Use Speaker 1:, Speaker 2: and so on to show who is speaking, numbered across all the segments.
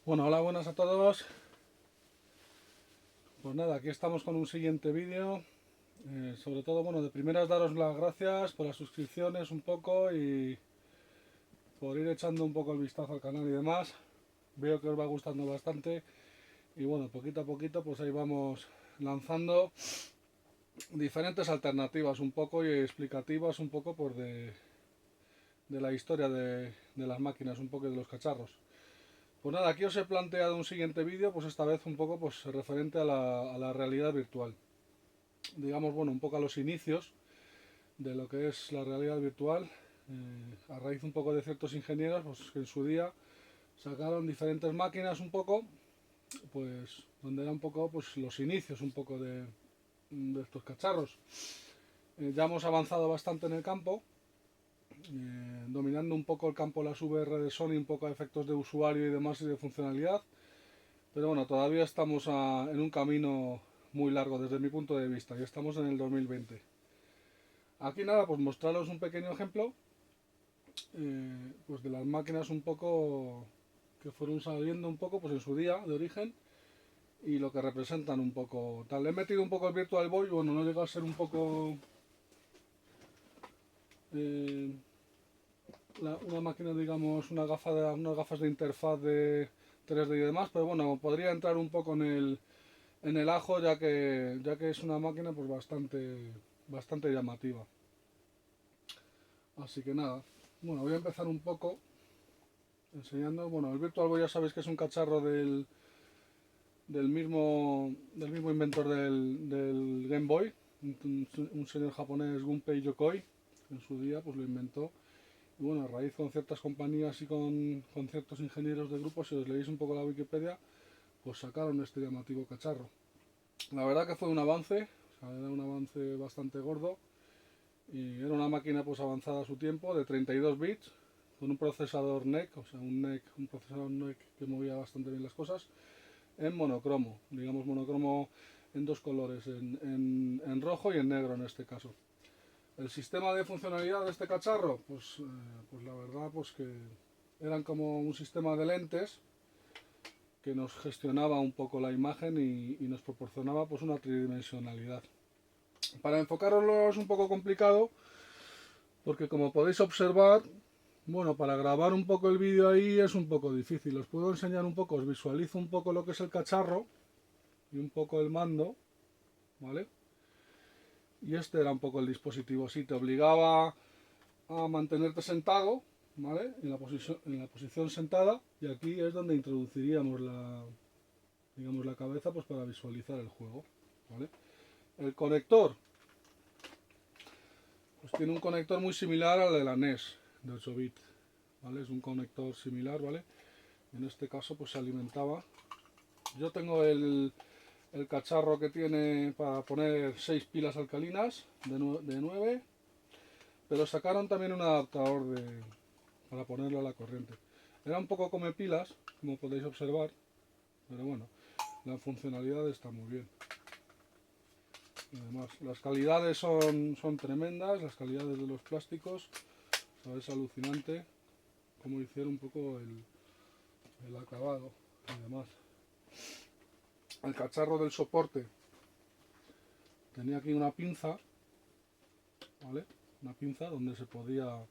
Speaker 1: Bueno, hola, buenas a todos. Pues nada, aquí estamos con un siguiente vídeo. Sobre todo, bueno, de primeras daros las gracias por las suscripciones un poco y por ir echando un poco el vistazo al canal y demás. Veo que os va gustando bastante y bueno, poquito a poquito pues ahí vamos lanzando diferentes alternativas un poco y explicativas un poco pues de la historia de las máquinas, un poco de los cacharros. Pues nada, aquí os he planteado un siguiente vídeo, pues esta vez un poco pues referente a la realidad virtual. Digamos, bueno, un poco a los inicios de lo que es la realidad virtual, a raíz un poco de ciertos ingenieros pues, que en su día sacaron diferentes máquinas un poco, pues donde era un poco pues los inicios un poco de estos cacharros. Ya hemos avanzado bastante en el campo, dominando un poco el campo las VR de Sony, un poco a efectos de usuario y demás y de funcionalidad, pero bueno, todavía estamos en un camino muy largo desde mi punto de vista y estamos en el 2020. Aquí nada, pues mostraros un pequeño ejemplo pues de las máquinas un poco que fueron saliendo un poco pues en su día de origen y lo que representan un poco tal. Le he metido un poco el Virtual Boy, bueno, no llega a ser un poco eh, una máquina, digamos, unas gafas de interfaz de 3D y demás, pero bueno, podría entrar un poco en el ajo ya que es una máquina pues bastante llamativa. Así que nada, bueno, voy a empezar un poco enseñando, bueno, el Virtual Boy ya sabéis que es un cacharro del mismo inventor del Game Boy, un señor japonés, Gunpei Yokoi, que en su día pues lo inventó. Y bueno, a raíz con ciertas compañías y con ciertos ingenieros de grupos, si os leéis un poco la Wikipedia, pues sacaron este llamativo cacharro. La verdad que fue un avance, o sea, era un avance bastante gordo y era una máquina pues avanzada a su tiempo, de 32 bits, con un procesador NEC, o sea, un procesador NEC que movía bastante bien las cosas, en monocromo, digamos monocromo en dos colores, en rojo y en negro en este caso. El sistema de funcionalidad de este cacharro, pues la verdad pues que eran como un sistema de lentes que nos gestionaba un poco la imagen y nos proporcionaba pues una tridimensionalidad. Para enfocaroslo es un poco complicado porque como podéis observar, bueno, para grabar un poco el vídeo ahí es un poco difícil. Os puedo enseñar un poco, os visualizo un poco lo que es el cacharro y un poco el mando, ¿vale? Y este era un poco el dispositivo, sí, te obligaba a mantenerte sentado, ¿vale? En la posición sentada, y aquí es donde introduciríamos digamos, la cabeza pues para visualizar el juego, ¿vale? El conector, pues tiene un conector muy similar al de la NES, de 8 bits, ¿vale? Es un conector similar, ¿vale? En este caso pues se alimentaba. Yo tengo el cacharro que tiene para poner 6 pilas alcalinas de 9, pero sacaron también un adaptador para ponerlo a la corriente. Era un poco come pilas, como podéis observar, pero bueno, la funcionalidad está muy bien. Y además, las calidades son tremendas, las calidades de los plásticos, o sea, es alucinante cómo hicieron un poco el acabado y demás. El cacharro del soporte tenía aquí una pinza, ¿vale? Una pinza donde se podía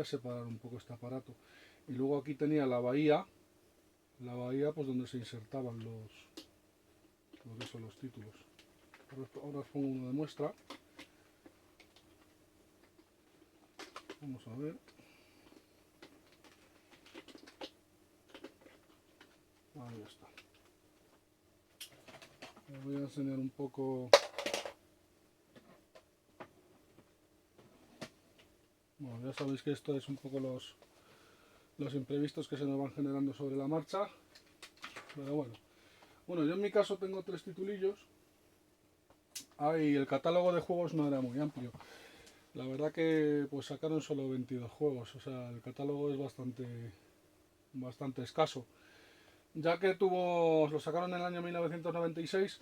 Speaker 1: separar un poco este aparato. Y luego aquí tenía la bahía pues donde se insertaban los títulos. Ahora os pongo uno de muestra. Vamos a ver. Ahí está. Os voy a enseñar un poco. Bueno, ya sabéis que esto es un poco los imprevistos que se nos van generando sobre la marcha. Pero bueno. Bueno, yo en mi caso tengo 3 titulillos. El catálogo de juegos no era muy amplio. La verdad que pues sacaron solo 22 juegos. O sea, el catálogo es bastante escaso. Ya que lo sacaron en el año 1996.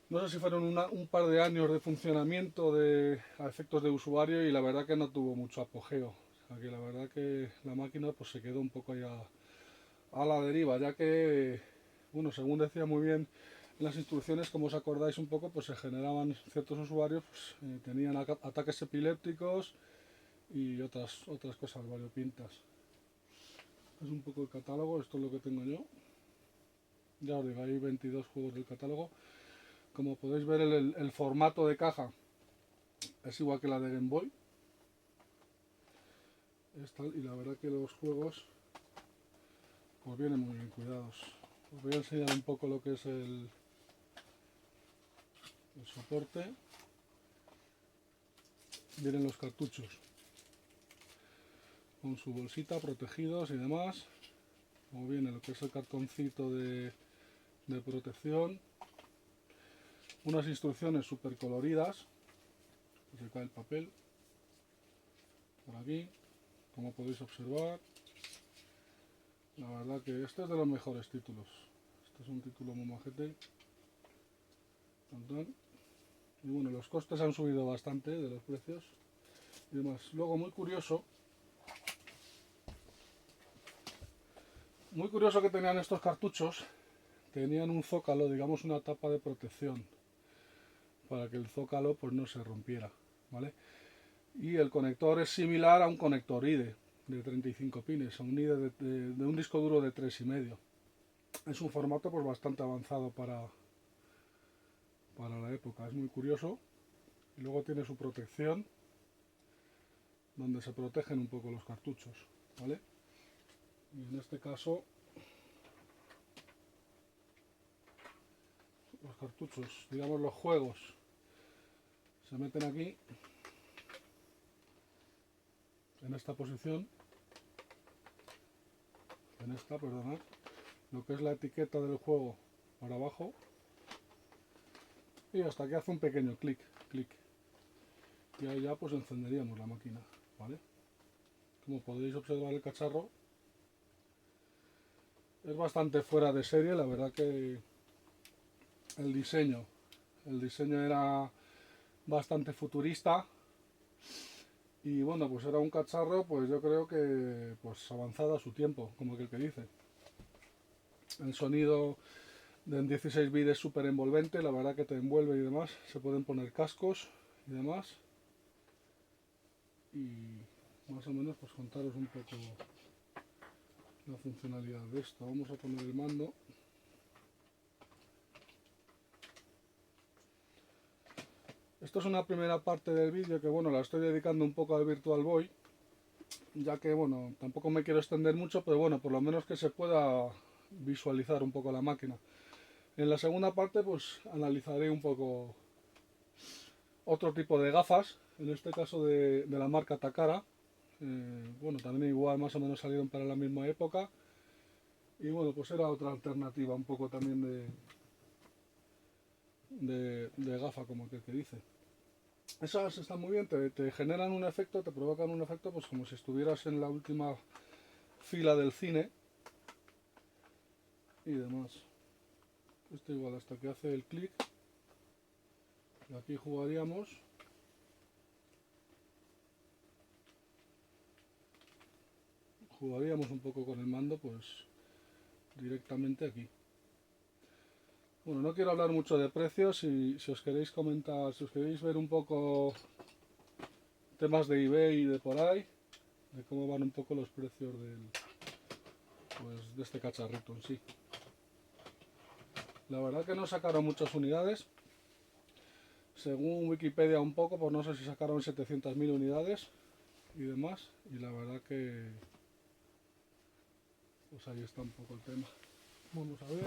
Speaker 1: No sé si fueron un par de años de funcionamiento a efectos de usuario y la verdad que no tuvo mucho apogeo. O sea, que la verdad que la máquina pues se quedó un poco ya a la deriva, ya que, bueno, según decía muy bien en las instrucciones, como os acordáis un poco, pues se generaban ciertos usuarios, pues, tenían ataques epilépticos y otras cosas variopintas. Es un poco el catálogo, esto es lo que tengo yo. Ya os digo, hay 22 juegos del catálogo. Como podéis ver, el formato de caja es igual que la de Game Boy. Y la verdad que los juegos pues vienen muy bien cuidados. Os voy a enseñar un poco lo que es el soporte. Vienen los cartuchos con su bolsita, protegidos y demás. Como viene lo que es el cartoncito de protección. Unas instrucciones súper coloridas. Se cae el papel por aquí, como podéis observar. La verdad que este es de los mejores títulos. Este es un título muy majete. Y bueno, los costes han subido bastante de los precios y demás. Luego, muy curioso que tenían estos cartuchos. Tenían un zócalo, digamos una tapa de protección, para que el zócalo pues no se rompiera, ¿vale? Y el conector es similar a un conector IDE de 35 pines, a un IDE de un disco duro de 3,5. Es un formato pues bastante avanzado para la época, es muy curioso. Y luego tiene su protección, donde se protegen un poco los cartuchos, ¿vale? Y en este caso, los cartuchos, digamos los juegos, se meten aquí, en esta posición, perdonad, lo que es la etiqueta del juego para abajo, y hasta que hace un pequeño clic, y ahí ya pues encenderíamos la máquina, ¿vale? Como podéis observar, el cacharro es bastante fuera de serie. La verdad que el diseño era bastante futurista, y bueno, pues era un cacharro, pues yo creo que pues avanzado a su tiempo, como que el que dice. El sonido en 16 bits es súper envolvente, la verdad que te envuelve y demás. Se pueden poner cascos y demás. Y más o menos pues contaros un poco la funcionalidad de esto. Vamos a poner el mando. Esto es una primera parte del vídeo que bueno, la estoy dedicando un poco al Virtual Boy, ya que bueno, tampoco me quiero extender mucho, pero bueno, por lo menos que se pueda visualizar un poco la máquina. En la segunda parte pues analizaré un poco otro tipo de gafas, en este caso de la marca Takara. Bueno, también igual más o menos salieron para la misma época, y bueno, pues era otra alternativa un poco también de gafa, como aquel que dice. Esas están muy bien, te generan un efecto, te provocan un efecto pues como si estuvieras en la última fila del cine y demás. Esto igual hasta que hace el clic, y aquí jugaríamos. Un poco con el mando pues directamente aquí. Bueno, no quiero hablar mucho de precios. Si os queréis comentar, si os queréis ver un poco temas de eBay y de por ahí, de cómo van un poco los precios pues, de este cacharrito en sí. La verdad que no sacaron muchas unidades. Según Wikipedia un poco, pues no sé si sacaron 700.000 unidades y demás. Y la verdad que pues ahí está un poco el tema. Vamos a ver.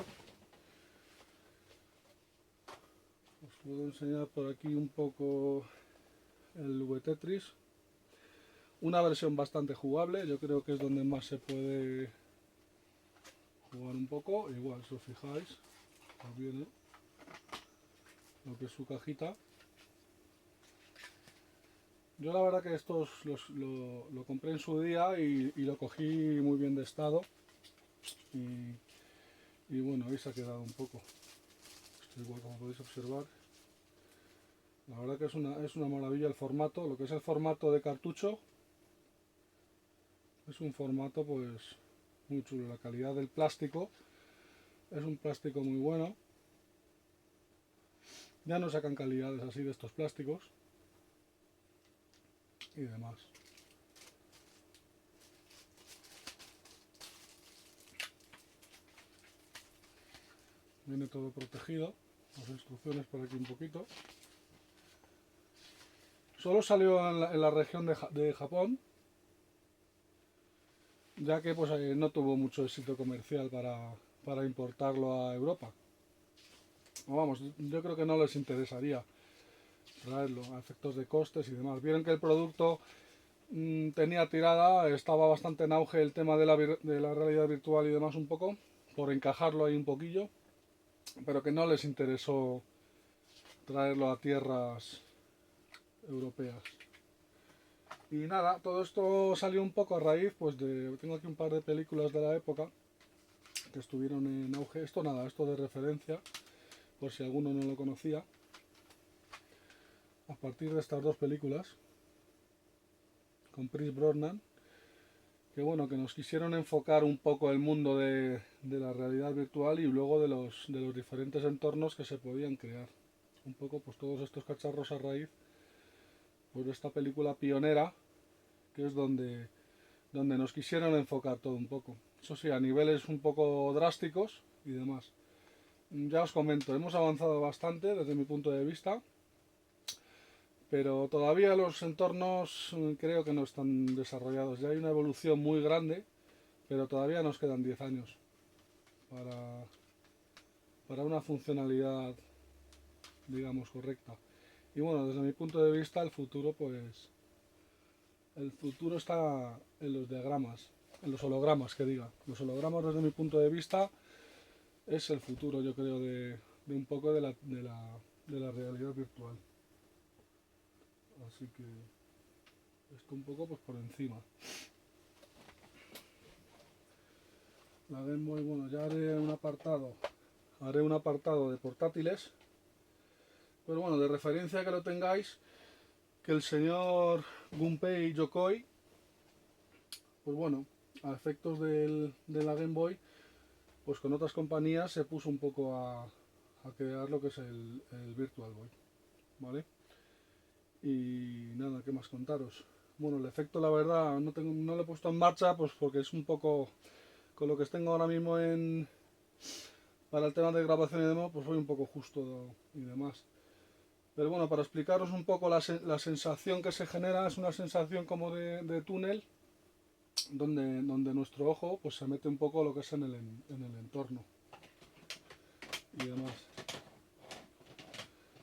Speaker 1: Os puedo enseñar por aquí un poco el V-Tetris. Una versión bastante jugable, yo creo que es donde más se puede jugar un poco. Igual, si os fijáis, pues viene lo que es su cajita. Yo la verdad que estos lo compré en su día y lo cogí muy bien de estado. Y bueno, ahí se ha quedado un poco. Esto igual, como podéis observar. La verdad que es una maravilla el formato, lo que es el formato de cartucho. Es un formato pues muy chulo. La calidad del plástico es un plástico muy bueno. Ya no sacan calidades así de estos plásticos y demás. Viene todo protegido, las instrucciones por aquí un poquito. Solo salió en la región de Japón, ya que pues, no tuvo mucho éxito comercial para importarlo a Europa. O vamos, yo creo que no les interesaría traerlo a efectos de costes y demás. Vieron que el producto tenía tirada, estaba bastante en auge el tema de la realidad virtual y demás un poco, por encajarlo ahí un poquillo, pero que no les interesó traerlo a tierras europeas. Y nada, todo esto salió un poco a raíz, pues tengo aquí un par de películas de la época que estuvieron en auge. Esto nada, esto de referencia, por si alguno no lo conocía. A partir de estas dos películas, con Pierce Brosnan, que bueno, que nos quisieron enfocar un poco el mundo de la realidad virtual y luego de los diferentes entornos que se podían crear. Un poco pues todos estos cacharros a raíz por esta película pionera, que es donde nos quisieron enfocar todo un poco. Eso sí, a niveles un poco drásticos y demás. Ya os comento, hemos avanzado bastante desde mi punto de vista, pero todavía los entornos creo que no están desarrollados. Ya hay una evolución muy grande, pero todavía nos quedan 10 años para una funcionalidad, digamos, correcta. Y bueno, desde mi punto de vista, el futuro, pues, el futuro está en los diagramas, en los hologramas, que diga. Los hologramas, desde mi punto de vista, es el futuro, yo creo, de un poco de la realidad virtual. Así que esto un poco pues por encima. La Game Boy, bueno, ya haré un apartado de portátiles, pero bueno, de referencia que lo tengáis, que el señor Gunpei Yokoi, pues bueno, a efectos de la Game Boy, pues con otras compañías se puso un poco a crear lo que es el Virtual Boy, ¿vale? Y nada, ¿qué más contaros? Bueno, el efecto la verdad no lo he puesto en marcha, pues porque es un poco, con lo que tengo ahora mismo para el tema de grabación y demás, pues soy un poco justo y demás. Pero bueno, para explicaros un poco la sensación que se genera, es una sensación como de túnel, donde nuestro ojo pues se mete un poco lo que es en el entorno y demás.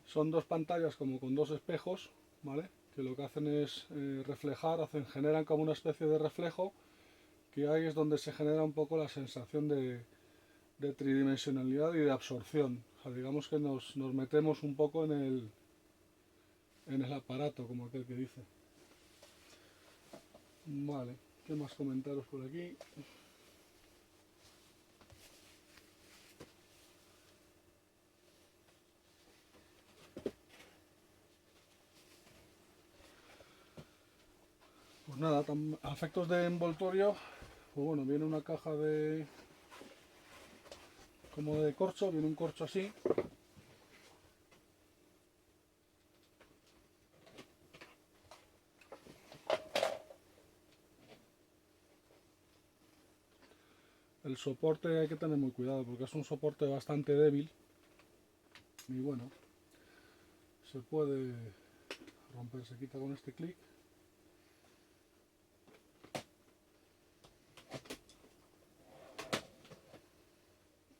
Speaker 1: Son dos pantallas como con dos espejos, ¿vale? Que lo que hacen es reflejar, generan como una especie de reflejo, que ahí es donde se genera un poco la sensación de tridimensionalidad y de absorción. O sea, digamos que nos metemos un poco en el aparato, como aquel que dice. Vale, ¿qué más comentaros por aquí? Pues nada, a efectos de envoltorio, pues bueno, viene una caja como de corcho, viene un corcho así. El soporte hay que tener muy cuidado porque es un soporte bastante débil y bueno, se puede romper, se quita con este clic.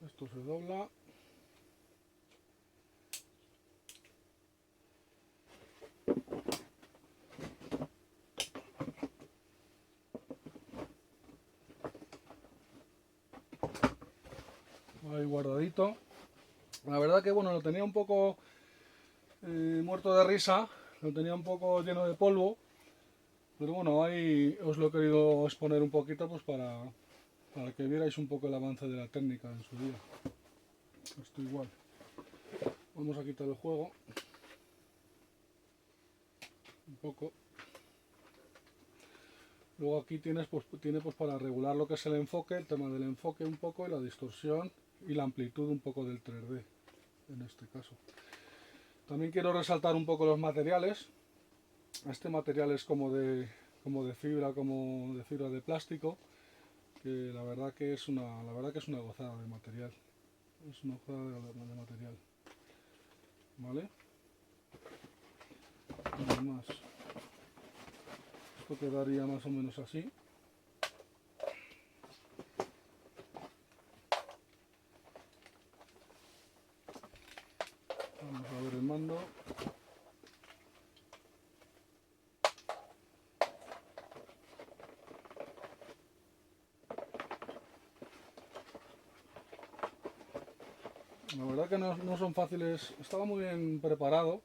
Speaker 1: Esto se dobla. Ahí guardadito. La verdad que bueno, lo tenía un poco muerto de risa, lo tenía un poco lleno de polvo, pero bueno, ahí os lo he querido exponer un poquito pues para que vierais un poco el avance de la técnica en su día. Esto igual. Vamos a quitar el juego un poco. Luego aquí tiene pues para regular lo que es el enfoque, el tema del enfoque un poco y la distorsión y la amplitud un poco del 3D en este caso. También quiero resaltar un poco los materiales. Este material es como de fibra, como de fibra de plástico, que la verdad que es una gozada de material. Es una gozada de material. ¿Vale? Nada más. Esto quedaría más o menos así. Vamos a ver el mando. La verdad que no son fáciles. Estaba muy bien preparado.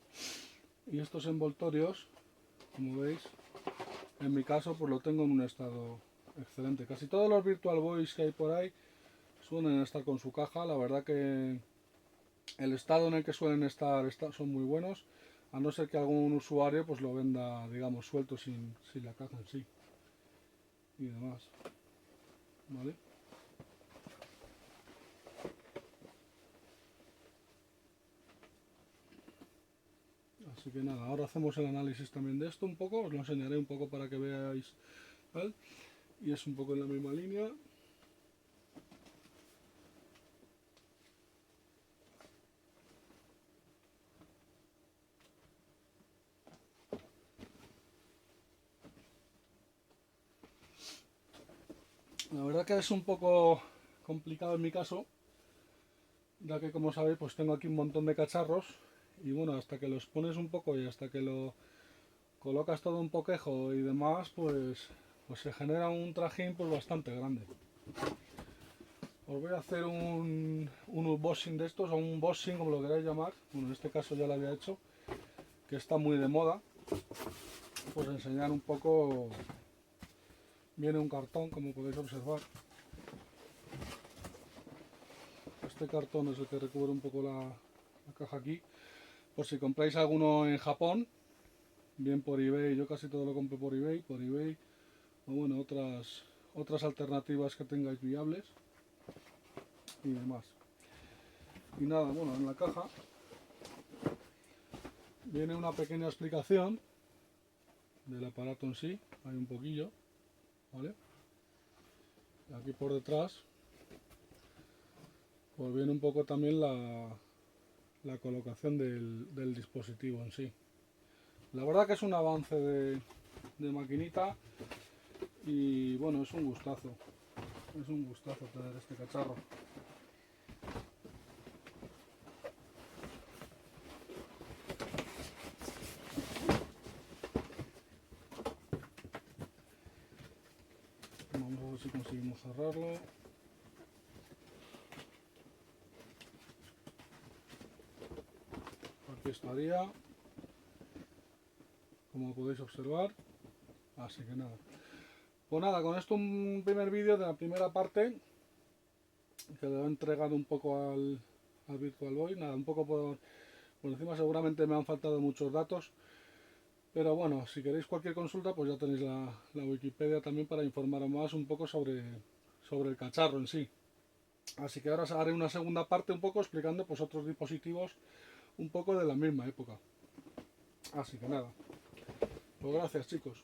Speaker 1: Y estos envoltorios, como veis, en mi caso pues lo tengo en un estado excelente. Casi todos los Virtual Boys que hay por ahí suelen estar con su caja. La verdad que el estado en el que suelen estar son muy buenos, a no ser que algún usuario pues lo venda, digamos, suelto sin la caja en sí y demás. ¿Vale? Así que nada, ahora hacemos el análisis también de esto un poco, os lo enseñaré un poco para que veáis, ¿vale? Y es un poco en la misma línea. La verdad que es un poco complicado en mi caso, ya que como sabéis pues tengo aquí un montón de cacharros y bueno, hasta que los pones un poco y hasta que lo colocas todo un poquejo y demás, pues se genera un trajín pues bastante grande. Os voy a hacer un unboxing de estos, o un boxing como lo queráis llamar. Bueno, en este caso ya lo había hecho, que está muy de moda. Pues enseñar un poco. Viene un cartón, como podéis observar. Este cartón es el que recubre un poco la caja aquí. Por si compráis alguno en Japón, bien por eBay, yo casi todo lo compro por eBay, o bueno, otras alternativas que tengáis viables y demás. Y nada, bueno, en la caja viene una pequeña explicación del aparato en sí, hay un poquillo, ¿vale? Y aquí por detrás pues viene un poco también la colocación del dispositivo en sí. La verdad que es un avance de maquinita y bueno, es un gustazo tener este cacharro. Vamos a ver si conseguimos cerrarlo. Aquí estaría, como podéis observar. Así que nada. Pues nada, con esto un primer vídeo de la primera parte que le he entregado un poco al Virtual Boy. Nada, un poco por encima, seguramente me han faltado muchos datos. Pero bueno, si queréis cualquier consulta, pues ya tenéis la Wikipedia también para informaros más un poco sobre el cacharro en sí. Así que ahora haré una segunda parte un poco explicando pues otros dispositivos un poco de la misma época. Así que nada, pues gracias chicos.